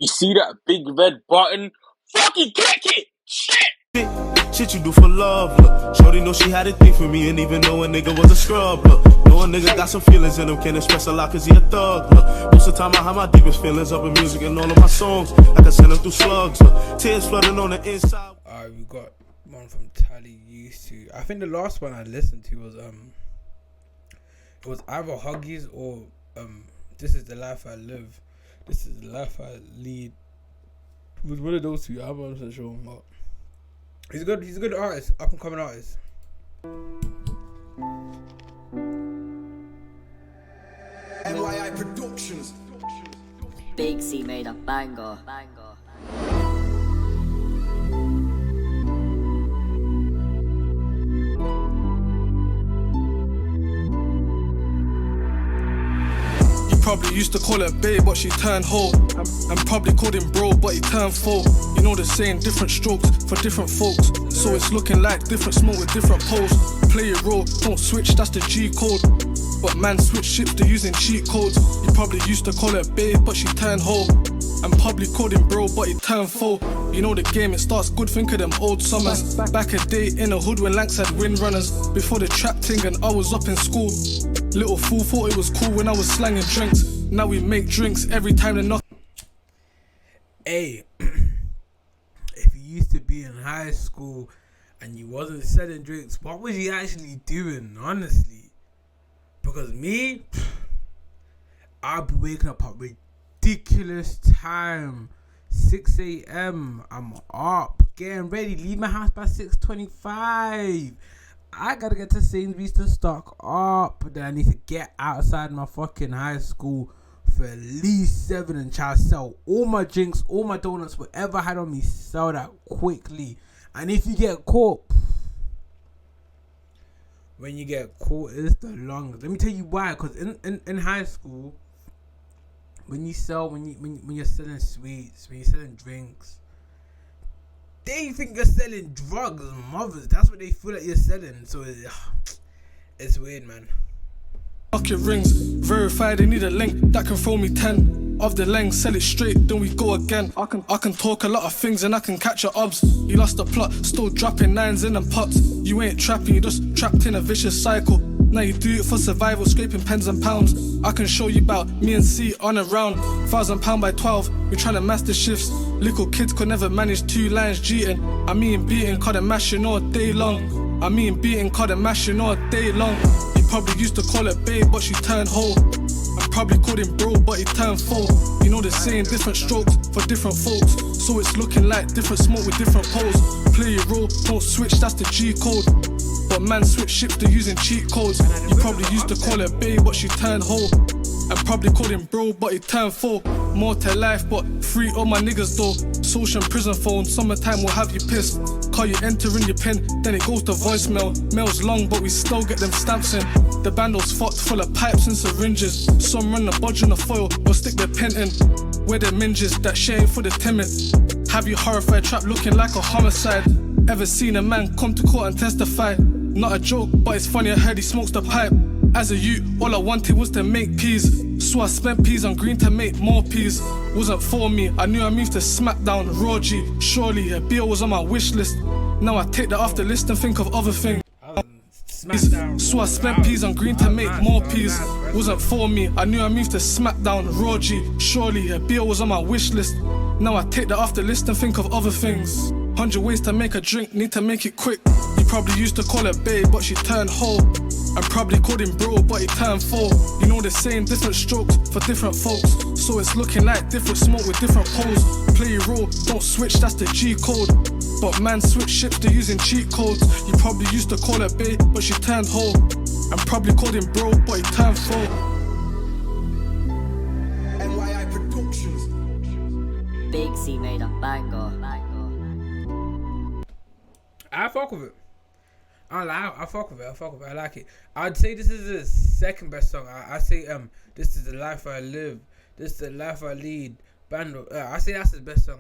You see that big red button? Fucking click it! Shit! Shit you do for love, look. Shorty know she had a thing for me, and even though a nigga was a scrub, look. Know a nigga got some feelings in him, can't express a lot cause he a thug, look. Most of the time I have my deepest feelings up in music and all of my songs. I can send them through slugs, look. Tears flooding on the inside. Alright, we got one from Tali, Used To. I think the last one I listened to was it was either Huggies or This Is the Life I Live. This Is the Life I Lead. It was one of those two. I'm not sure, but he's a good artist, up and coming artist. NYI Productions. Big C made a banger. Probably used to call her babe, but she turned hoe. And probably called him bro, but he turned foe. You know the saying, different strokes for different folks. So it's looking like different smoke with different poles. Play it raw, don't switch, that's the G code. But man switch ships, they're using cheat codes. You probably used to call her babe, but she turned hoe. And probably called him bro, but he turned foe. You know the game, it starts good, think of them old summers. Back a day in the hood when Lanks had windrunners. Before the trap thing and I was up in school. Little fool thought it was cool when I was slanging drinks. Now we make drinks every time they knock. Hey, if you used to be in high school and you wasn't selling drinks, what was you actually doing, honestly? Because me, I'll be waking up at ridiculous time. 6 a.m. I'm up, getting ready, leave my house by 6:25. I gotta get to Sainsbury's to stock up. Then I need to get outside my fucking high school for at least 7 and try to sell all my drinks, all my donuts, whatever I had on me, sell that quickly. And if you get caught, when you get caught, it's the longest. Let me tell you why. Because in high school, when you're selling sweets, when you're selling drinks, they think you're selling drugs, mothers. That's what they feel like you're selling. So it's weird, man. Bucket rings, verify they need a link that can throw me 10 of the length, sell it straight, then we go again. I can talk a lot of things and I can catch your obs. You lost the plot, still dropping nines in them pots. You ain't trapping, you just trapped in a vicious cycle. Now you do it for survival, scraping pens and pounds. I can show you about me and C on a round. £1,000 by 12, we tryna master shifts. Little kids could never manage 2 lines cheating. I mean beating, cause they're mashing all day long. I mean beating, cause they're mashing all day long. You probably used to call her babe, but she turned hoe. I probably called him bro, but he turned foe. You know the saying, different strokes for different folks. So it's looking like different smoke with different poles. Play your role, don't switch, that's the G code. But man switch ships, they're using cheat codes. You probably used to call her babe, but she turned hoe. And probably called him bro, but he turned foe. More to life, but free all my niggas though. Social and prison phone, summertime will have you pissed. Call you entering your pin, then it goes to voicemail. Mail's long, but we still get them stamps in. The bando's fucked, full of pipes and syringes. Some run the budge on the foil, or stick their pen in. Where the minges, that shit ain't for the timid. Have you horrified, trap looking like a homicide. Ever seen a man come to court and testify? Not a joke, but it's funny, I heard he smokes the pipe. As a youth, all I wanted was to make peas. So I spent peas on green to make more peas. Wasn't for me, I knew I moved to Smackdown, Raw G. Surely a beer was on my wish list. Now I take that off the list and think of other things. So I spent peas on green to make more peas. Wasn't for me, I knew I moved to Smackdown, Raw G. Surely a beer was on my wish list. Now I take that off the list and think of other things. 100 ways to make a drink, need to make it quick. You probably used to call her babe, but she turned hoe. And probably called him bro, but he turned foe. You know the saying, different strokes for different folks. So it's looking like different smoke with different poles. Play your role, don't switch, that's the G code. But man switch ships, they're using cheat codes. You probably used to call her babe, but she turned hoe. And probably called him bro, but he turned foe. NYI Productions. Big C made a banger. I fuck with it. I fuck with it. I like it. I'd say this is the second best song. I say This Is the Life I Live. This is the Life I Lead. Bando. I say that's his best song.